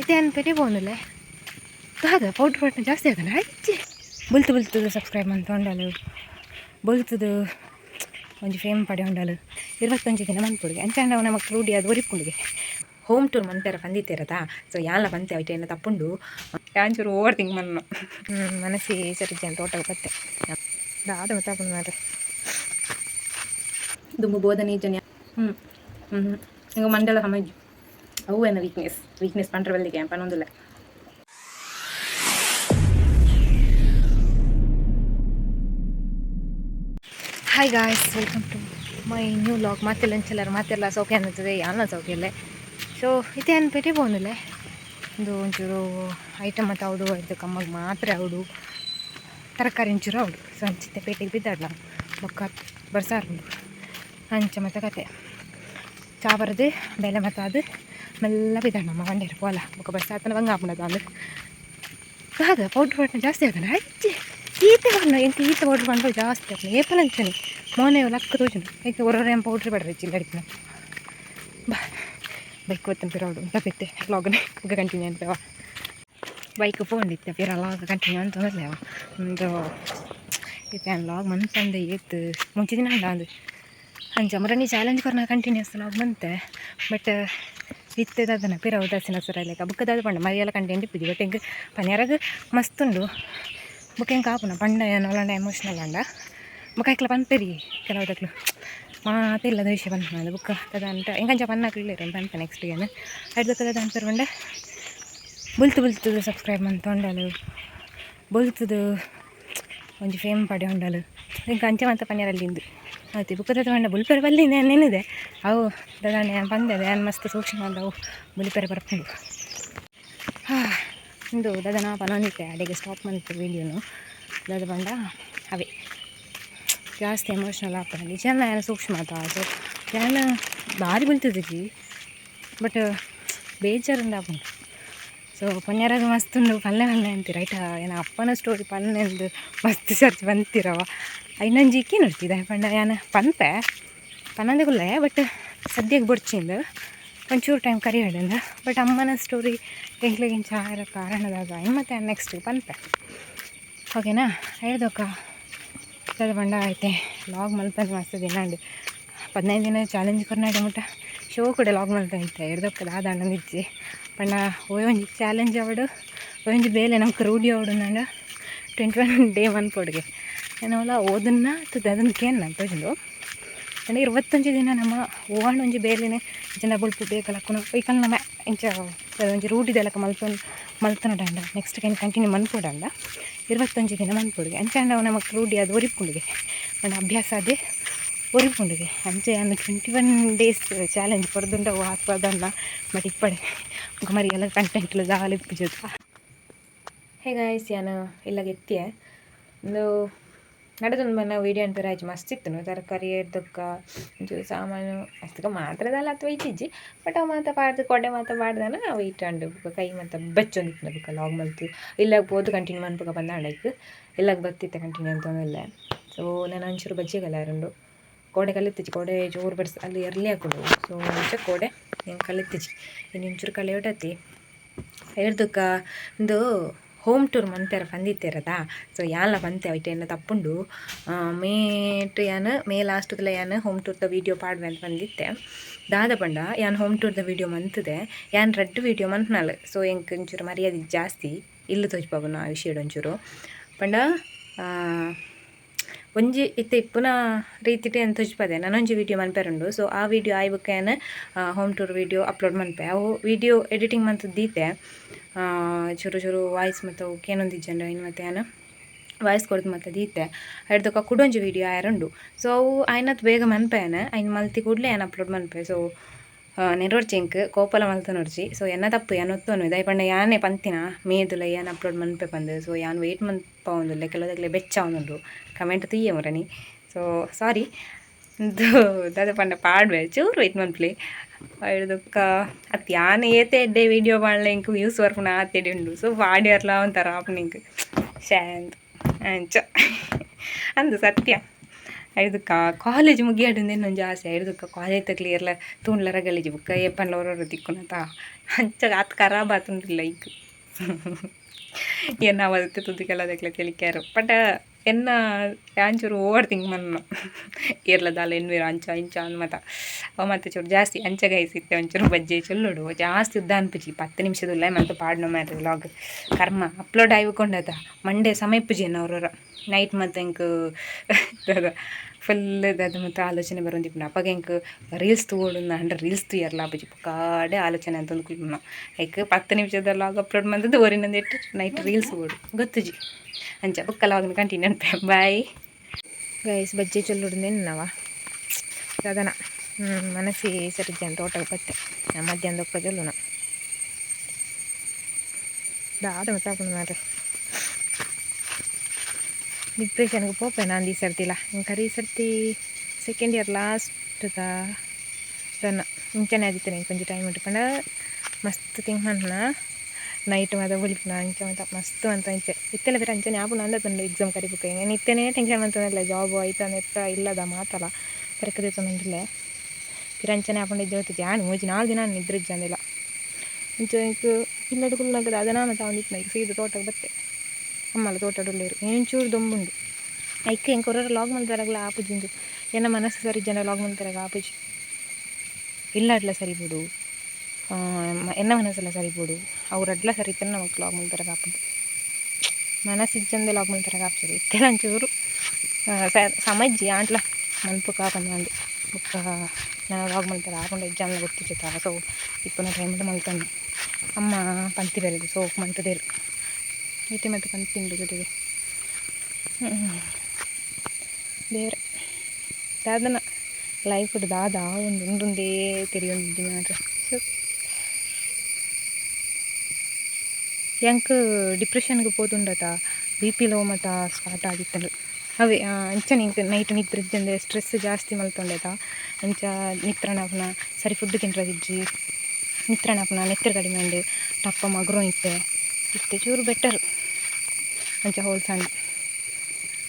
ಇದೇನು ಪೆರಿ ಬೋನಲ್ಲೇ ಕಾದ ಪೌಡ್ರ್ ಪಟ್ಟ ಜಾಸ್ತಿ ಆಗಲ್ಲ ಅಜ್ಜಿ ಬುಲ್ತುದು ಸಬ್ಸ್ಕ್ರೈಬ್ ಅಂತ ಉಂಡಲು ಬುಲ್ತುದು ಒಂಜಿ ಫೇಮ್ ಪಡೆ ಉಂಡಲು 25 ದಿನ ಮನ್ಪುಡಿಗೆ ಅಂಚಂಡ ಅವನ ಮಕ್ಕಳು ರೂಢಿ ಅದು ಒರಿಪುಂಡಿಗೆ ಹೋಮ್ ಟೂರ್ ಮಂತೆರ ಬಂದಿತ್ತೇರದಾ ಸೊ ಯಾಲ ಬಂತೆ ಅವೈತೆ ಎಲ್ಲ ತಪ್ಪುಂಡು ಯಾಂಚೂರು ಓವರ್ ಥಿಂಕ್ ಮನ್ನು ಮನಸ್ಸಿ ಸರಿಜಿ ಅಂತ ತೋಟಕ್ಕೆ ಬತ್ತೆ ದಾದ ಗೊತ್ತಾಪುಂಡು ಮಾರ್ರೆ ದುಂಬು ಬೋಧನೆ ಜನ ಈಗ ಮಂಡಲ ಸಮಜು ಅವು ಏನೋ ವೀಕ್ನೆಸ್ ಪಂಡ್ರೆ ಬಲ್ಲಿಗೆ ಪನ್ನೊಂದಿಲ್ಲ. Hi guys, welcome to my new vlog. ಮಾತೆಲ್ಲ ಸೌಖ್ಯ ಅನ್ನಿಸ್ತದೆ, ಯಾನ ಸೌಖ್ಯಲ್ಲೇ. ಸೊ ಇದೇನು ಪೆಟಿ ಬೋನಲ್ಲೇ ಒಂದು ಒಂಚೂರು ಐಟಮ್ ಮತ್ತು ಹೌದು ಇದು ಕಮ್ಮಗೆ ಮಾತ್ರ ಹೌದು ತರಕಾರಿ ಒಂಚೂರು ಹೌದು. ಸೊ ಹಂಚಿತ್ತೆ ಪೇಟೆಗೆ ಬಿದ್ದಾಡಲ್ಲ ಬೊಕ್ಕ ಬರ್ಸಾರು ಹಂಚ ಮತ್ತು ಕತೆ ಚಾ ಬರದು ಬೆಲೆ ಮತ್ತು ಅದು ಮೆಲ್ಲ ಬಿದ್ದಾಡ ನಮ್ಮ ಗಂಡೇರು ಪೋಲ ಬೊಕ್ಕ ಬರ್ಸಾತನ ಬಂಗ ಹಾಕೊಂಡದು ಅಂದ್ರೆ ಕಾದ ಪೌಡ್ರ್ ಪಟ್ಟ ಜಾಸ್ತಿ ಆಗಲ್ಲ ಅಜ್ಜಿ ಈತೆ ಬಣ್ಣ ಎಂತ ಈತ ಪೌಡ್ರ್ ಬಂದು ಜಾಸ್ತಿ ಆಗ್ತದೆ ಏಪಲ್ ಅಂತಾನೆ ಮೋನೆ ಲಕ್ಕ ತೋಜುಂಡು ಏಕೆ ಹೊರವರೆ ಪೌಡ್ರ್ ಬೇಡ್ರಿ ಚಿಲ್ಲಡಿನ ಬಾ ಬೈಕ್ ಗೊತ್ತಂತ ಪಿರೋಡು ತಪ್ಪಿತ್ತೆ ಲಾಗನೆ ಈಗ ಕಂಟಿನ್ಯೂ ಅಂತವ ಬೈಕ್ ಪೋಂಡಿತ್ತೆ ಪಿರ ಲಾಗ್ ಕಂಟಿನ್ಯೂ ಅಂತಂದ್ರೆ ಒಂದು ಇತ್ತೆ ಲಾಗ್ ಮನ್ಸಂದೆ ಏತ್ ಮುಂಚೆ ದಿನ ಅಂದ ಅಂಚ ಮರನಿ ಚಾಲೆಂಜ್ ಕೊರ್ನ ಕಂಟಿನ್ಯೂಸ್ ಲಾಗ್ ಬಂತೆ ಬಟ್ ಇತ್ತದ ಅದನ್ನು ಪಿರ ಉದಾಸೀನ ಸುರಲೇಕ ಬುಕ್ಕದಾದ ಪಂಡ ಮರಿಯೆಲ್ಲ ಕಂಟೆಂಟ್ ಇಪ್ಪಿದ್ವಿ ಬಟ್ ಹೆಂಗೆ ಪನ್ಯಾರಾಗ ಮಸ್ತ್ ಉಂಡು ಬುಕ್ ಹೆಂಗೆ ಕಾಪುನ ಪಂಡ ಏನು ಒಳ್ಳೆ ಎಮೋಷ್ನಲ್ ಅಂಡ ಬುಕ್ಕ ಐಕ್ಲ ಪನ್ಪೆರಿ ಕೆಲವುದಕ್ಲು ಮಾತಿಲ್ಲದ ವಿಷಯ ಬಂತು ನಾನು ಬುಕ್ಕ ತದಂಟ ಹೆಂಗಂಚ ಪನ್ನಾಕ್ಲಿಲ್ಲ ಬಂತ ನೆಕ್ಸ್ಟ್ ಏನು ಅಡ್ದಕ್ಕದ ಅನ್ಪರ್ಕೊಂಡೆ ಬುಲ್ತುದು ಸಬ್ಸ್ಕ್ರೈಬ್ ಅಂತ ಉಂಡಲು ಬುಲ್ತುದು ಒಂಜಿ ಫೇಮ್ ಪಡೆ ಉಂಡಲು ಹಿಂಗೆ ಅಂಚೆ ಮತ್ತು ಪನ್ಯಾರಲ್ಲಿಂದು ಆಯ್ತು ಬುಕ್ಕದ ತಗೊಂಡ ಬುಲ್ಪೆರೆ ಬಲ್ಲಿಂದ ಏನಿದೆ ಅವು ದದಾಣೆ ಏನು ಬಂದಿದೆ ಏನು ಮಸ್ತ್ ಸೂಕ್ಷ್ಮ ಅಂದವು ಬುಲ್ಪೆರೆ ಬರ್ಕೊಂಡು ಇಂದು ದದನ ಪನೊಂದಿತ್ತೆ ಅಡಿಗೆ ಸ್ಟಾಪ್ ಮಾಡಿತ್ತು ವೀಡಿಯೋನು ದದ ಬಂಡ ಅವೇ ಜಾಸ್ತಿ ಎಮೋಷ್ನಲ್ ಆಗ್ತದೆ ನಿಜ ಏನು ಸೂಕ್ಷ್ಮ ಆತ ಸೊ ಏನು ಭಾರಿ ಬೀಳ್ತಿದ್ದಿ ಬಟ್ ಬೇಜಾರಿಂದ ಆಪುಂಡು. ಸೊ ಪನ್ಯಾರಾಗ ಮಸ್ತ್ ಉಂಡು ಪಲ್ಲೆ ಅಂತೀರ ರೈಟ ಏನು ಅಪ್ಪನ ಸ್ಟೋರಿ ಪಲ್ಲೆಂದು ಮಸ್ತ್ ಸರ್ಚ್ ಬಂತಿರವ ಐನಂಜಿ ಇಕ್ಕಿ ನೋಡ್ತಿದ್ದೆ ಪಂಡ ಏನು ಪನ್ಪೆ ಪನ್ನೊಂದಿಗುಲ್ಲೆ ಬಟ್ ಸದ್ಯಕ್ಕೆ ಬೊಡ್ಚಿಂದ ಒಂಚೂರು ಟೈಮ್ ಕರಿ ಹೇಳಿಂದ ಬಟ್ ಅಮ್ಮನ ಸ್ಟೋರಿ ಎಂಕ್ಲಿಗಿಂಚ ಇರೋ ಕಾರಣದಾಗ ಮತ್ತು ನೆಕ್ಸ್ಟ್ ಪನ್ಪೆ ಓಕೆನಾ ಹೇಳ್ದಕ್ಕ ಅದು ಬಂಡ ಐತೆ ಲಾಗ್ ಮಲ್ಪಂದು ಮಸ್ತ್ ದಿನ ಅಂಡು 15 ದಿನ ಚಾಲೆಂಜ್ ಕೊರ್ನಾಡಿ ಮುಟ್ಟ ಶೋ ಕೂಡ ಲಾಗ್ ಮಲ್ತೈತೆ ಹಿಡ್ದಕ್ಕದ ಆದಂಡಿಜ್ಜಿ ಪಂಡ ಒಂಜಿ ಚಾಲೆಂಜ್ ಅವಡು ಒಂಜಿ ಬೇಲೆ ನಮ್ಗೆ ರೂಢಿ ಅವಡು ನಾನು 21 ಡೇ ಮನ್ಪೊಡ್ಗೆ ಏನವಲ್ಲ ಓದನ್ನ ಅದನ್ನು ಕೇನ್ ತೋಜುಂಡು ಅಂದರೆ 21 ದಿನ ನಮ್ಮ ಓವಣ್ಣ ಒಂಜಿ ಬೇಲೆನೆ ಜನ ಬುಲ್ಪು ಬೇಕಲಕ್ಕನು ಈಕಲ್ ನಮ್ಮ ಇಂಚ ಒಂಜಿ ರೂಢಿದೆಲಕ ಮಲ್ತನಡಂಡ ನೆಕ್ಸ್ಟ್ ಏನು ಕಂಟಿನ್ಯೂ ಮನ್ಪೊಡಂಡ 21 ದಿನ ಮನ್ಪೊಡಿಗೆ ಅಂಚಂಡ ಅವನ ಮಕ್ಕಳು ರೂಢಿ ಅದು ಒರಿಪುಂಡಿಗೆ ನನ್ನ ಅಭ್ಯಾಸ ಅದೇ ಒರಿಪುಂಡಿಗೆ ಅಂಚೆ ನಾನು 21 ಡೇಸ್ ಚಾಲೆಂಜ್ ಕೊಡ್ದುಂಡ ಹಾಕ್ಬಾರ್ದಲ್ಲ ಬಟ್ ಇಪ್ಪಡೆ ಮರಿ ಎಲ್ಲ ಕಂಟೆಂಟ್ಲು ಜಾಲಿ ಪೂಜದ ಹೇಗಾಯ್ತು ನಾನು ಇಲ್ಲ ಎತ್ತಿಯೆ ಒಂದು ನಡೆದೊಂದು ಮನ ವೀಡಿಯೋ ಅಂತ ರಾಜು ಮಸ್ತ್ ಇತ್ತು ತರಕಾರಿ ಎಡ್ದಕ್ಕ ಒಂಚೂರು ಸಾಮಾನು ಅಷ್ಟಕ್ಕೆ ಮಾತ್ರದಲ್ಲ ಅಥವಾ ಇತ್ತಿಜ್ಜಿ ಬಟ್ ಅವು ಮಾತ್ರ ಪಾಡ್ದು ಕೊಡೆ ಮಾತ್ರ ಪಾಡ್ದಾನ ಅವು ಇಟ್ಟಂಡು ಬುಕ್ಕ ಕೈ ಮತ್ತು ಬೆಚ್ಚೊಂದಿತ್ತು ಬುಕ್ಕ ಲಾಗ್ ಮಲ್ತು ಇಲ್ಲಾಗ ಬೋದು ಕಂಟಿನ್ಯೂ ಮನ್ಪುಗ ಬಂದಾಡೈಕು ಇಲ್ಲಾಗ ಬರ್ತಿತ್ತೆ ಕಂಟಿನ್ಯೂ ಅಂತಂದಿಲ್ಲ. ಸೊ ನಾನು ಒಂಚೂರು ಬಜ್ಜಿಗೆಲ್ಲ ಎರಡು ಕೋಡೆ ಕಲಿತಿಚ್ಚಿ ಕೋಡೆ ಜೋರು ಬಡ್ಸ್ ಅಲ್ಲಿ ಎರ್ಲಿ ಹಾಕೊಂಡು ಸೊ ಮುಂಚೆ ಕೋಡೆ ಹೆಂಗೆ ಕಲಿತಿಚ್ಚಿ ಇನ್ನು ಒಂಚೂರು ಕಲೆ ಹೊಟ್ಟತಿ ಎಡ್ದಕ್ಕ ಒಂದು ಹೋಮ್ ಟೂರ್ ಮಂತೆರ ಬಂದಿತ್ತೇರದಾ ಸೊ ಯಾಲ ಬಂತೆ ಅವೈತೆ ಎಲ್ಲ ತಪ್ಪುಂಡು ಮೇ ಲಾಸ್ಟ್ದಲ್ಲ ಯಾನು ಹೋಮ್ ಟೂರ್ದ ವೀಡಿಯೋ ಪಾಡ್ವೆ ಅಂತ ಬಂದಿತ್ತೆ ದಾದ ಪಂಡ ಯಾನು ಹೋಮ್ ಟೂರ್ದ ವೀಡಿಯೋ ಮಂತದೆ ಯಾನು ರೆಡ್ ವೀಡಿಯೋ ಮಂತ್ನಲ್ಲ ಸೊ ಹೆಂಗೆ ಒಂಚೂರು ಮರ್ಯಾದೆ ಜಾಸ್ತಿ ಇಲ್ಲು ತೋಜ್ಪಾಬು ನಾ ವಿಷಯಡ್ ಒಂಚೂರು ಪಂಡ ಒಂಜಿ ಇತ್ತೆ ಇಪ್ಪುನ ರೀತಿಟೆ ಅಂತ ತೋಜ್ಪದೆ ನಾನೊಂಜಿ ವೀಡಿಯೋ ಮನ್ಪೆರುಂಡು. ಸೊ ಆ ವೀಡಿಯೋ ಆಯ್ಬಕ್ಕೆ ಏನು ಹೋಮ್ ಟೂರ್ ವೀಡಿಯೋ ಅಪ್ಲೋಡ್ ಮನ್ಪೆ ಅವು ವೀಡಿಯೋ ಎಡಿಟಿಂಗ್ ಮಂತದ್ದೀತೆ ಚೂರು ವಾಯ್ಸ್ ಮತ್ತು ಕೇನೊಂದಿಜ್ಜಂಡು ಇನ್ನು ಮತ್ತು ಏನು ವಾಯ್ಸ್ ಕೊಡ್ದು ಮತ್ತು ದೀತೆ ಹಿಡ್ದಕ್ಕ ಕುಡೊಂಜಿ ವೀಡಿಯೋ ಆಯರುಂಡು. ಸೊ ಅವು ಆಯ್ನತ್ತು ಬೇಗ ಮನ್ಪೇನೆ ಐನು ಮಲ್ತಿ ಕೂಡಲೇ ಏನು ಅಪ್ಲೋಡ್ ಮನ್ಪೆ. ಸೊ ನೆರೋಡ್ಚಿ ಇಂಕ್ ಕೋಪಲ ಮಲ್ತ ನೋಡ್ಚಿ ಸೊ ಎನ್ನ ತಪ್ಪು ಏನು ಒತ್ತೋನು ಇದಾಯ್ ಪಂಡ ಯಾನೇ ಪಂತಿನ ಮೇದುಲ ಏನು ಅಪ್ಲೋಡ್ ಮನ್ಪೆ ಬಂದು ಸೊ ಯಾನು ವೆಯ್ಟ್ ಮನ್ಪ ಒಂದುಲ್ಲೆ ಕೆಲವದಕ್ಲೆ ಬೆಚ್ಚ ಅವನುಂಡು ಕಮೆಂಟ್ ತೀಯೆ ಮುರನಿ. ಸೊ ಸಾರಿ ದಾದ ಪಂಡ ಪಾಡ್ವೆ ಚೂರು ವೆಯ್ಟ್ ಮನ್ಪ್ಲಿ ಹಿಡ್ದಕ್ಕ ಅತ್ತು ಯಾನು ಏತೆ ಎಡ್ಡೆ ವೀಡಿಯೋ ಮಾಡಲೆ ಇಂಕ್ ವ್ಯೂಸ್ ವರ್ಪುನ ಆತೆಡೆ ಉಂಡು. ಸೊ ಪಾಡ್ಯಾರ್ಲ ಒಂಥರ ಆಪುನ ಇಂಕ್ ಶಾಂತ್ ಅಂಚ ಅಂದು ಸತ್ಯ ಹಿಡ್ದಕ್ಕ ಕಾಲೇಜ್ ಮುಗಿಯಾಡಿಂದ ಇನ್ನೊಂದು ಆಸೆ ಹಿಡ್ದಕ್ಕ ಕಾಲೇಜ್ ಕ್ಲಿಯರ್ಲ ತೂಣ್ಲ ರಗಲಿಜಿ ಬುಕ್ಕ ಏಪನ್ಲ ಹೊರರು ತಿಕ್ಕುನತ ಅಂಚಾಗ ಆತು ಖರಾಬ್ ಆತುಂಡಿಲ್ಲ ಈಗ ಎನ್ನ ಅವತ್ತೆ ತುದಿಗೆಲ್ಲ ಅದಕ್ಲೆ ತಿಳಿಕ್ಯಾರು ಬಟ್ ಎನ್ನ ಆಂಚೂರು ಓವರ್ ಥಿಂಕ್ ಮನ್ನು ಇರ್ಲದಾಲ ಎನ್ವಿರ ಅಂಚ ಇಂಚ ಮತ ಅವ ಮತ್ತೆ ಚೂರು ಜಾಸ್ತಿ ಅಂಚಗೈಸಿತ್ತೆ ಒಂಚೂರು ಬಜ್ಜಿ ಚೊಲ್ಲುಡು ಜಾಸ್ತಿ ಉದ್ದ ಅನ್ಪುಜಿ 10 ನಿಮಿಷದುಲ್ಲ ಮತ್ತೆ ಪಾಡ್ನೋ ಮ್ಯಾರೆ ವ್ಲಾಗ್ ಕರ್ಮ ಅಪ್ಲೋಡ್ ಆಯ್ಕೊಂಡದ ಮಂಡೇ ಸಮಯಪ್ಪುಜಿ ಅವ್ರವ್ರ ನೈಟ್ ಮತ್ತೆ ಎಂಕ್ ಫುಲ್ ಅದು ಮತ್ತು ಆಲೋಚನೆ ಬರೋಂದಿಪ್ಪು ಅಪ್ಪಗೆ ಎಂಕ್ ರೀಲ್ಸ್ ತಗೋಡು ಅಂದ್ರೆ ರೀಲ್ಸ್ ತುಯ್ಯರ್ಲ ಅಪ್ಪಜಿ ಪಕ್ಕಾಡೆ ಆಲೋಚನೆ ಅಂತ ಅಂದ್ಕೊಂಡು ಐಕ್ 10 ನಿಮಿಷದ ಲಾಗ್ ಅಪ್ಲೋಡ್ ಮಾಡಿದ್ದು ಓರಿನಂದು ಇಟ್ಟು ನೈಟ್ ರೀಲ್ಸ್ ಓಡು ಗೊತ್ತುಜಿ ಅಂಚ ಬುಕ್ಕಲ್ಲ ಹೋಗಿ ಕಂಟಿನ್ಯೂ ಅನ್ಪೆ ಬಾಯ್ ಗೈಸ್ ಬಜ್ಜಿ ಚೊಲ್ಲುಡ್ದೇನು ನಾವ ಅದನ ಮನಸ್ಸಿ ಸರಿದ್ದೆ ಅಂತ ತೋಟಕ್ಕೆ ಬತ್ತೆ ಮಧ್ಯಾಹ್ನದ ಒಕ್ಕ ಚೊಲ್ಲುನ ದಾದ ಮತ್ತಾಕೊಂಡು ಮಾರ್ರೆ ಡಿಪ್ರೆಷನ್ಗೆ ಪೋಪೆ ನಾನು ಈ ಸರ್ತಿಲ್ಲ ఇంకా ಈ ಸರ್ತಿ ಸೆಕೆಂಡ್ ಇಯರ್ ಲಾಸ್ಟ್ದ ದನ್ನ ಇಂಚನೆ ಆದಿತ್ತು ನಂಗೆ ಕೊಂಚ ಟೈಮ್ ಇಟ್ಕೊಂಡು ಮಸ್ತ್ ತಿಂಗ್ ಮನ್ನ ನೈಟ್ ಮಾದ ಉಳಿಪುನ ಅಂಚೆ ಮತ್ತು ಮಸ್ತ್ ಅಂತ ಅಂಚೆ ಇತ್ತೆಲ್ಲ ಬೇರೆ ಅಂಚನೆ ಆಪುನ ಅಂದತಂಡು ಎಕ್ಸಾಮ್ ಕರಿಬೇಕು ಏನು ಇತ್ತೇನೆ ಟೆನ್ಷನ್ ಅಂತಂದಿಲ್ಲ ಜಾಬ್ ಆಯ್ತು ನೆತ್ತ ಇಲ್ಲದ ಮಾತಲ್ಲ ಕರೆಕ್ಟ್ ತಂದಿಲ್ಲ फिर अंचने आपंड इज्जत आन मूज 4 दिन निद्रे अंदिಲ್ಲ ಅಂಚೆ ಇಲ್ಲಡುಗುಲ್ನಾಗದ ಅದನ ಮತ್ತೆ ಅವನಿತ್ತು ನೈಕ್ ಸೀದ ತೋಟಕ್ಕೆ ಬತ್ತೆ ಅಮ್ಮಲ್ಲ ತೋಟಡುಲ್ಲೇರು ಏಂಚೂರು ದೊಂಬುಂಡು ಐಕೆ ಎಂಕೊರ ಲಾಗ್ ಮಲ್ತಾರಾಗಲ ಆಪುಜಿಂದು ಏನ ಮನಸ್ಸು ಸರಿ ಜನ ಲಾಗ್ ಮಲ್ತಾರಾಗ ಆಪುಜಿ ಇಲ್ಲ ಅಡ್ಲ ಸರಿಬೋಡು ಎನ್ನ ಮನಸ್ಸೆಲ್ಲ ಸರಿಬೋಡು ಅವ್ರು ಅಡ್ಲ ಸರಿತಾನೆ ನಮಗೆ ಲಾಗ್ ಮಲ್ತಾರಾಗ ಆಪುದು ಮನಸ್ಸು ಇಜ್ಜಂದೆ ಲಾಗ್ ಮಲ್ತಾರಾಗ ಆಪ್ಸರಿ ಇತ್ತೆಲ್ಲ ಅಂಚೂರು ಸಮಜ್ಜಿ ಆಂಟ್ಲ ಮನ್ಪು ಕಾಪಂದು ಬುಕ್ಕ ನಾನು ಲಾಗ್ ಮಲ್ತಾರೆ ಆಕೊಂಡು ಎಕ್ಸಾಮ್ ಗೊತ್ತಿಚ್ಚುತ್ತಾ ಸೊ ಇಪ್ಪನ ಟೈಮಲ್ಲಿ ಮಲ್ತಾನೆ ಅಮ್ಮ ಪಂತಿ ಬೆರೆದು ಸೊ ಮಂತದೇರು ಐತೆ ಮತ್ತು ಪಂತಿ ತಿಂದು ಜೊತೆಗೆ ದೇವ್ರೆ ದಾದನ ಲೈಫ್ ದಾದ ಒಂದೊಂದೇ ತೆರೆಯೊಂದು ಮಾಡ್ರೆ ಸೊ ಎಂಕ್ ಡಿಪ್ರೆಷನ್ಗೆ ಹೋದುಂಡತ ಬಿ ಪಿ ಲೋ ಮತ್ತು ಸ್ಟಾರ್ಟ್ ಆಗಿತ್ತಂಡು ಅವೇ ಅಂಚನೆ ಇಂಕ ನೈಟ್ ನಿದ್ರೆ ಇದ್ದಂದೆ ಸ್ಟ್ರೆಸ್ ಜಾಸ್ತಿ ಮಲ್ತೊಂಡೆತ ಅಂಚ ನಿತ್ರಣಾಪನ ಸರಿ ಫುಡ್ ತಿಂಡ್ರದಿಜ್ಜಿ ನಿತ್ರಣಾಪನ ನೆತ್ತರು ಕಡಿಮೆ ಉಂಡು ಟಪ್ಪ ಮಗರು ಇತ್ತೆ ಚೂರು ಬೆಟರ್ ಅಂಚ ಹೋಲ್ಸಂಡು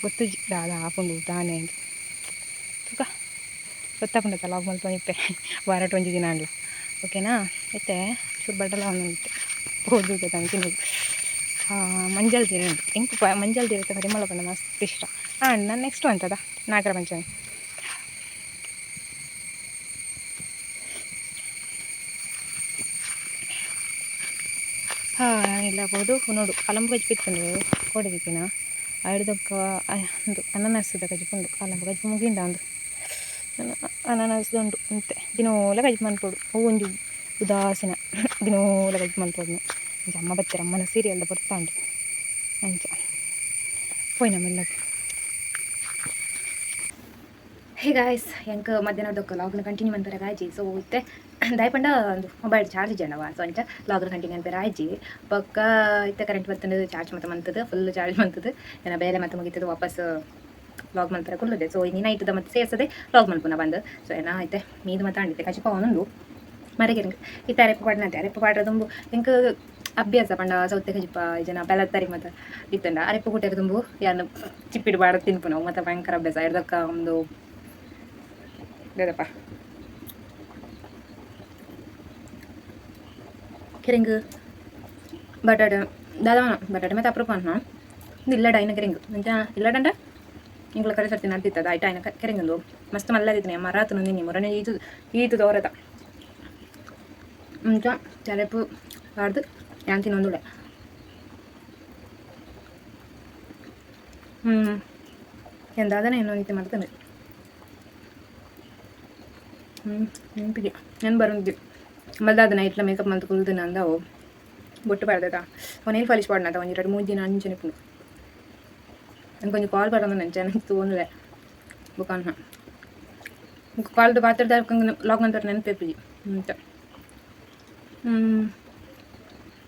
ಗೊತ್ತುಜಿ ದಾದ ಆಪುಂಡು ದಾನೆ ಅಂದು ತುಕ ಗೊತ್ತಾಪುಂಡತ ಲಾಗ್ ಮಲ್ಪೊಂದಿಪ್ಪೆ ವಾರಟ್ ಒಂಜಿ ದಿನ ಅಂಡ್ಲ ಓಕೆನಾ ಐತೆ ಚೂರು ಬಡ್ಡಲ ಒಂದಿತ್ತೆ ಹೋದ ತಿನ್ನೋದು ಮಂಜಲ್ ತೀರೆ ಉಂಟು ಎಂಕು ಮಂಜಲ್ ತೀರೆ ಪರಿಮಳ ಪಂಡ ಮಸ್ತ್ ಇಷ್ಟ ನಾನು ನೆಕ್ಸ್ಟ್ ಅಂತದ ನಾಗರ ಪಂಚಮಿ ನಾನಿಲ್ಲ ಬೋದು ನೋಡು ಅಲಂಬು ಗಜ್ಜಿ ಬಿತ್ತುಂಡು ಕೋಡಿದಿಕ್ಕಿನ ಐಡ್ದೊಕ್ಕ ಒಂದು ಅನನಸದ ಗಜ್ಜಿಪುಂಡು ಅಲಂಬು ಗಜ್ಜಿ ಮುಗಿಂಡ ಅಂದು ಅನನಸದುಂಡು ಅಂತೆ ದಿನೋಲ ಗಜ್ಜಿ ಮನ್ಪೋಡು ಒಂಜಿ ಉದಾಸೀನ ದಿನೋಲ ಗಜ್ಜಿ ಮನ್ಪೋಡು ಅಂಚ ಅಮ್ಮ ಬತ್ತರ ಅಮ್ಮನ ಸೀರಿಯಲ್ದ ಬರ್ತಾಂಡು ಅಂಚ ಪೋಯ್ನ ಮೆಲ್ಲದು ಹೇ ಗಾಯ್ಸ್ ಎಂಕ್ ಮಧ್ಯಾಹ್ನದೊಕ್ಕ ಲಾಗ್ನ ಕಂಟಿನ್ಯೂ ಮನ್ಪೆರ ಗಾಯ್ಜಿ ಸೊ ಇತ್ತೆ ದಾಯಪಂಡ ಒಂದು ಮೊಬೈಲ್ ಚಾರ್ಜ್ ಇಜ್ಜಂಡವ ಸೊ ಅಂಚ ಲಾಗ್ನ ಕಂಟಿನ್ಯೂ ಮನ್ಪೆರ ಆಯ್ಜಿ ಪಕ್ಕ ಇತ್ತೆ ಕರೆಂಟ್ ಬರ್ತಂಡು ಚಾರ್ಜ್ ಮತ್ತೆ ಮಂತದ್ದು ಫುಲ್ ಚಾರ್ಜ್ ಮಂತದ್ದು ಏನ ಬೇರೆ ಮತ್ತೆ ಮುಗಿತದ್ದು ವಾಪಸ್ ಲಾಗ್ ಮಲ್ಪೆರ ಕುಲ್ಲದೆ ಸೊ ಇನ್ನು ನೈಟ್ದ ಮತ್ತೆ ಸೇರ್ಸದೆ ಲಾಗ್ ಮಲ್ಪುನ ಬಂದು ಸೊ ಏನ ಐತೆ ಮೀದು ಮತ್ತೆ ಅಂಡಿತ್ತೆ ಕಚಿಪ ಅವನೊಂದು ಮರೆಗೆ ಇತ್ತೆ ಅರೆಪ್ಪು ಪಾಡ್ನತೆ ಅರೆಪ್ಪು ಪಾಡ್ರದುಂಬು ಎಂಕ್ ಅಭ್ಯಾಸ ಪಂಡ ಸೌತೆ ಕಜಿಪ ಜನ ಬೆಲತ್ತರಿ ಮತ್ತು ಇತ್ತಂಡ ಅರೆಪ್ಪು ಕುಟ್ಟೆರು ತುಂಬು ಯಾರು ಚಿಪ್ಪಿಡು ಬಾಡ ತಿನ್ಪು ನಾವು ಮತ್ತು ಭಯಂಕರ ಅಭ್ಯಾಸ ಇರ್ದಕ್ಕ ಒಂದು ಬೇದಪ್ಪ ಕೆರೆಂಗು ಬಟಾಟೆ ದಾದವನ ಬಟಾಟೆ ಮತ್ತು ಅಪ್ರೂಪ ಅನ್ನ ಇಲ್ಲಡ ಐನ ಕೆರೆಂಗು ಅಂತ ಇಲ್ಲಡಂಡ ಇಂಗ್ಲ ಕರೆ ಸರ್ತಿ ನಡ್ದಿತ್ತದ ಆಯ್ತು ಐನ ಕೆರೆಂಗಂದು ಮಸ್ತ್ ಮಲ್ಲದಿದ್ದೀನಿ ಅಮ್ಮ ರಾತ್ರಿ ನಿನ್ನೆ ಮೊರನೆ ಈತು ತೋರದ ಅಂತ ಅರೆಪ್ಪು ಪಾಡ್ದು ഞാൻ തിന്നൊന്നുമില്ല എന്താ ಏನೋ ನೀತಿ ಮಾಡ್ತಾನೆ ನೆನಪಿಗೆ ನಾನು ಬರೋದಿದ್ದೆ ಮಲ್ದಾದ ನೈಟ್ಲ ಮೇಕಪ್ ಮಂತ್ ಕುಲ್ದಿನ ಅಂದವು ಬೊಟ್ಟು ಪಡ್ದದ ಅವ್ನು ನೇಲ್ ಪಾಲಿಶ್ ಪಾಡ್ನದ ಒಂದು 2-3 ದಿನ ಅಂಚೆ ನಿಪ್ಪು ನಂಗೆ ಕೊಂಚ ಕಾಲ್ ಬರೋದು ನಾನು ಚೆನ್ನಾಗಿ ತೊಗೊಂಡೆ ಬುಕಾನ ಕಾಲ್ದು ಪಾತ್ರದ ಲಾಗ್ ನಂತರ ನೆನಪೇಪಿಜಿ ಅಂತ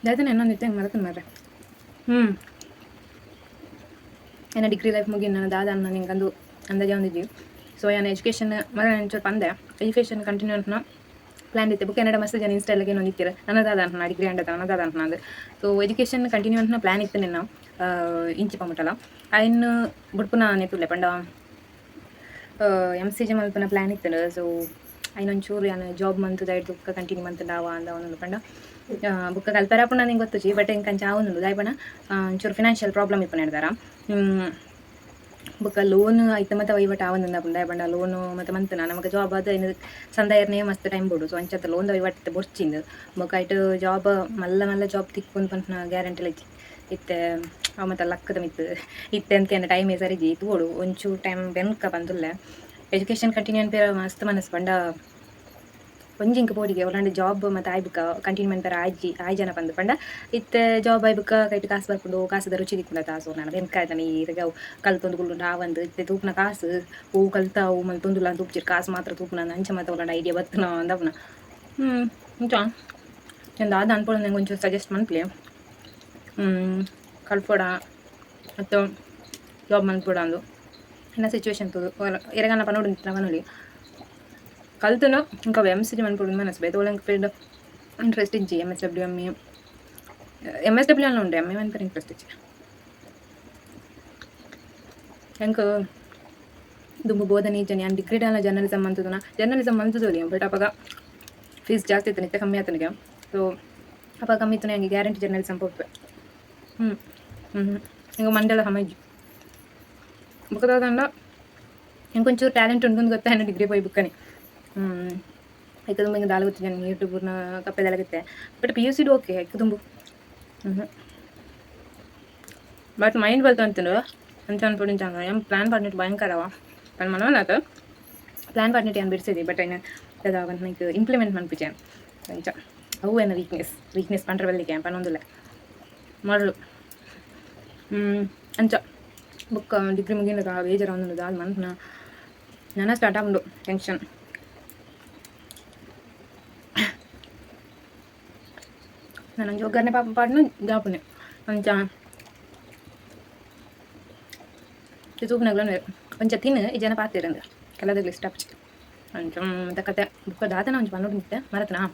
ದಾದನ ಇನ್ನೊಂದು ಇತ್ತು ಹೆಂಗೆ ಮರತನ ಮಾರ್ರೆ ಏನ ಡಿಗ್ರಿ ಲೈಫ್ ಮುಗಿ ನಾನು ದಾದ ಅನ್ನ ನಿಂಗೆ ಅಂದಾಜೆ ಒಂದಿದ್ವಿ ಸೊ ಏನು ಎಜುಕೇಷನ್ ಮರ ನಾನು ಸ್ವಲ್ಪ ಅಂದೆ ಎಜುಕೇಷನ್ ಕಂಟಿನ್ಯೂ ಅಂತ ಪ್ಲಾನ್ ಇತ್ತು ಬುಕ್ ಕನ್ನಡ ಮಸ್ತ್ ಜನ ಇನ್ಸ್ಟಾಲ್ಗೆ ಒಂದಿತ್ತೀರ ನನ್ನದಾದ ಅಂತ ಡಿಗ್ರಿ ಅಂಡದ ನನ್ನದಾದ ಅಂತ ಅಂದು ಸೊ ಎಜುಕೇಷನ್ ಕಂಟಿನ್ಯೂ ಅಂತ ಪ್ಲಾನ್ ಇತ್ತು ನಿನ್ನ ಇಂಚಿ ಪಮ್ಮಟಲ್ಲ ಇನ್ನು ಬುಡ್ಪುನ ನೆತ್ತುಲ್ಲೆ ಪಂಡ MCG ಮಲ್ಪನ ಪ್ಲಾನ್ ಇತ್ತು ಸೊ ಐನೊಂಚೂರು ಏನು ಜಾಬ್ ಮಂತದ ಹಿಡ್ದು ಕಂಟಿನ್ಯೂ ಮಂತದಾವ ಅಂದ ಒಂದೊಂದು ಪಂಡ ಬುಕ್ಕ ಕಲ್ಪರಾಪುಣ ನಂಗೆ ಗೊತ್ತುಜಿ ಬಟ್ ಹಿಂಗೆ ಕಂಚ ಆವೊಂದುಂಡು ದಾಯಪಣ ಒಂಚೂರು ಫಿನಾನ್ಷಿಯಲ್ ಪ್ರಾಬ್ಲಮ್ ಇಪ್ಪು ನಡೆದಾರ ಬೊಕ್ಕ ಲೋನ್ ಐತ ಮತ್ತೆ ವಹಿವಾಟು ಆವೊಂದುಂಡು ಆಪುಂಡು ದಾಯಪಂಡ ಲೋನು ಮತ್ತು ಮಂತನ ನಮಗೆ ಜಾಬ್ ಅದು ಇನ್ನು ಸಂದಾಯರ್ನೇ ಮಸ್ತ್ ಟೈಮ್ ಬೋಡು ಸೊ ಅಂಚತ್ತ ಲೋನ್ ವಹಿವಾಟು ಬೊರ್ಚಿಂದು ಬೊಕ್ಕ ಐಟ್ ಜಾಬ್ ಮಲ್ಲ ಮಲ್ಲ ಜಾಬ್ ತಿಕ್ಕೊಂಡು ಪಂಪನ ಗ್ಯಾರಂಟಿ ಇಜ್ಜಿ ಇತ್ತೆ ಅವು ಮತ್ತು ಲಕ್ಕದ ಮಿತ್ತು ಇತ್ತೆ ಅಂತ ಟೈಮೇ ಸರಿಜಿ ತೋಡು ಒಂಚೂರು ಟೈಮ್ ಬೆನ್ಕ ಬಂದುಲ್ಲೆ ಎಜುಕೇಷನ್ ಕಂಟಿನ್ಯೂ ಅನ್ಪೇರ ಮಸ್ತ್ ಮನಸ್ಸು ಪಂಡ ಒಂಜಿಂಕ ಪೋಡಿಗೆ ಒಲ್ಲಾಂಡ್ ಜಾಬ್ ಮತ್ತು ಆಯ್ಬುಕ್ಕ ಕಂಟಿನ್ಯೂ ಮನ್ಪರ ಆಯ್ ಜನ ಬಂದು ಪಂಡ ಇತ್ತೆ ಜಾಬ್ ಆಯ್ಬುಕ್ಕ ಕೈಟ್ ಕಾಸು ಬರ್ಕೊಂಡು ಕಾಸದ ರುಚಿ ದಿಕ್ಕುಂಡತ ಸೊ ನಾನು ಬೆನ್ಕಾಯ್ತಾನೆ ಈಗ ಕಲ್ತೊಂದು ಕುಳ್ಳುಂಡು ಆವಂದು ಇತ್ತೆ ತೂಪುನ ಕಾಸು ಹೂ ಕಲ್ತಾವು ಮಲ್ ತೊಂದುಲ್ಲ ತೂಪ್ಚಿರ್ ಕಾಸು ಮಾತ್ರ ತೂಪುನ ಅಂಚ ಮಾತ್ರ ಒಲ್ಲಾಂಡ್ ಐಡಿಯಾ ಬತ್ತನ ಅಂದವನ ಇಂಚ ಚಂದ ಅದು ಅನ್ಪೋಡು ನಂಗೆ ಒಂಚೂರು ಸಜೆಸ್ಟ್ ಮನ್ಪ್ಲಿ ಕಲ್ಪೋಡ ಮತ್ತು ಜಾಬ್ ಮನ್ಪೋಡ ಅಂದು ಇನ್ನ ಸಿಚುವೇಶನ್ ತೋದು ಎರಗನ ಪನೋಡು ನಿಂತು ಕಲ್ತನು ఇంకా ఎంఎస్డబ్ల్యూ అనుకుంటుంది మన స్వేతోలంక ఫీల్డ్ ఇంట్రెస్ట్ ఇచ్చి ఎంఎస్డబ్ల్యూ అని ఉండే ఎంఏ అని ఇంట్రెస్ట్ ఇచ్చి ಹೆಂಗೆ ದುಂಬು ಬೋಧನೆ ಇಜ್ಜೆ ನಾನು ಡಿಗ್ರಿಡಲ್ಲ ಜರ್ನಲಿಸಮ್ ಅಂತದನ ಜರ್ನಲಿಸಮ್ ಅಂತದೋಲಿ ಬಟ್ ಅವಾಗ ಫೀಸ್ ಜಾಸ್ತಿ ಇತ್ತು ನಿತ್ಯ ಕಮ್ಮಿ ಆತನಿಗೆ ಸೊ ಅವಾಗ ಕಮ್ಮಿ ಇತ್ತು ನನಗೆ ಗ್ಯಾರಂಟಿ ಜರ್ನಲಿಸಮ್ ಹೋಗ್ತವೆ ಹಿಂಗೆ ಮಂಡೆಲ್ಲ ಹಮಜ್ಜಿ ಬುಕ್ಕದಂಡ ಹಿಂಗೆ ಒಂಚೂರು ಟ್ಯಾಲೆಂಟ್ ಉಂಟು ಗೊತ್ತಾ ಹೆಣ್ಣು ಡಿಗ್ರಿ ಹೋಗಿ ಬುಕ್ಕನೆ ಐಕ ತುಂಬ ಹಿಂಗೆ ದಾಲ್ ಗೊತ್ತಿದೆ ನನಗೆ ಯೂಟ್ಯೂಬ್ನ ಕಪ್ಪೆದೆಲಾಗುತ್ತೆ ಬಟ್ ಪಿ ಯು ಸಿಡು ಓಕೆ ಐಕ ತುಂಬು ಬಟ್ ಮೈಂಡ್ ಬಲ್ತು ಅಂತಂದು ಅಂತ ಅನ್ಕೊಂಡಿದ್ದಂಗ ಏನು ಪ್ಲ್ಯಾನ್ ಮಾಡಿಟ್ಟು ಭಯಂಕರವ ನನ್ನ ಮನವನ್ನಾತ ಪ್ಲ್ಯಾನ್ ಮಾಡಿಟ್ಟು ಏನು ಬಿಡಿಸಿದೆ ಬಟ್ ಏನು ಅದಾವ ನನಗೆ ಇಂಪ್ಲಿಮೆಂಟ್ ಮಾಡ್ಬಿಟ್ಟೆ ಅಂಚ ಅವು ಏನೋ ವೀಕ್ನೆಸ್ ಪಂಡ್ರವಲ್ಲಿಗೆ ಪನ್ನೊಂದಿಲ್ಲ ಮಾಡಲು ಅಂಚ ಬುಕ್ ಡಿಗ್ರಿ ಮುಗಿದ ಬೇಜಾರ ಒಂದು ಅದು ಮನ್ಸನ ನನ್ನ ಸ್ಟಾರ್ಟ್ ಆಗ್ಬಿಡು ಟೆನ್ಷನ್ ನಾನು ಜೋಗರ್ನೆ ಪಾಪನ ಜಾಪನೆ ಅಂಚ ತೂಪನಗಳು ಒಂಚ ತಿನ್ನು ಈ ಜನ ಪಾತಿರಂದು ಕೆಲದಲ್ಲಿ ಇಷ್ಟ ಅಂಚ ಮತ್ತು ಕತೆ ಬುಕ್ಕ ದಾತನ ಒಂಚ ಪನ್ನೋಡು ನಿಂತೆ ಮರತನಾ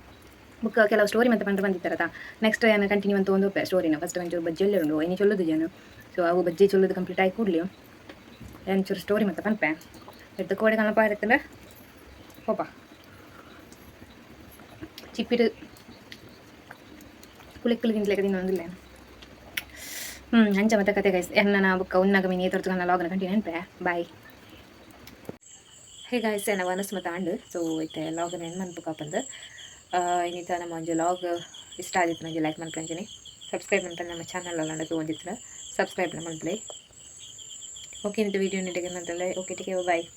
ಬುಕ್ಕ ಕೆಲವು ಸ್ಟೋರಿ ಮತ್ತೆ ಪಂಡ ಬಂದಿತ್ತಾರತ ನೆಕ್ಸ್ಟ್ ಏನು ಕಂಟಿನ್ಯೂ ಅಂತ ಒಂದು ಸ್ಟೋರಿನ ಫಸ್ಟ್ ಒಂಚೂರು ಬಜ್ಜಿಯಲ್ಲೇ ಉಂಡು ಇನ್ನು ಚೊಲ್ಲದು ಜನ ಸೊ ಅವು ಬಜ್ಜಿ ಚೊಲ್ಲದು ಕಂಪ್ಲೀಟ್ ಆಗಿ ಕೂಡಲಿ ಒಂಚೂರು ಸ್ಟೋರಿ ಮತ್ತೆ ಪನ್ಪೆ ಎದ್ದು ಕೋಡೆ ಕಣಪ ಇರುತ್ತಂದ್ರೆ ಹೋಪ ಚಿಪ್ಪಿಟ್ಟು ಕುಳಿಕ್ಕಿಂತಲೇ ಒಂದಿಲ್ಲ ಅಂಚ ಮತ್ತೆ ಕತೆ ಗೈಸ್ ಎನ್ನ ಬುಕ್ಕ ಉನ್ನಾಗ ಮೀನು ತೋರ್ತು ನನ್ನ ಲಾಗ್ನ ಕಂಟಿನ್ಯೂ ನೆನಪೆ ಬಾಯ್ ಹೇ ಗಾಯ್ಸ್ ನಾವು ಅನಸ್ ಮತ್ತು ಆಂಡು ಸೊ ಐತೆ ಲಾಗ್ನ ಏನು ಮನ್ಪುಕಪ್ಪಂದು ಇನ್ನಿತ ನಮ್ಮ ಒಂದು ಲಾಗ್ ಇಷ್ಟ ಆಗಿತ್ತು ನನಗೆ ಲೈಕ್ ಮಾಡ್ಕೊಂತೀನಿ ಸಬ್ಸ್ಕ್ರೈಬ್ ಮಾಡ್ಕೊಂಡು ನಮ್ಮ ಚಾನಲ್ ಅಲ್ಲ ಒಂದಿತ್ತು ಸಬ್ಸ್ಕ್ರೈಬ್ ಮಾಡ್ಕೊಳ್ಳಿ ಓಕೆ ಇಂಥ ವೀಡಿಯೋ ನೀಟಾಗಿ ಅಂತಂದರೆ ಓಕೆ ಟೇಕ್ ಬಾಯ್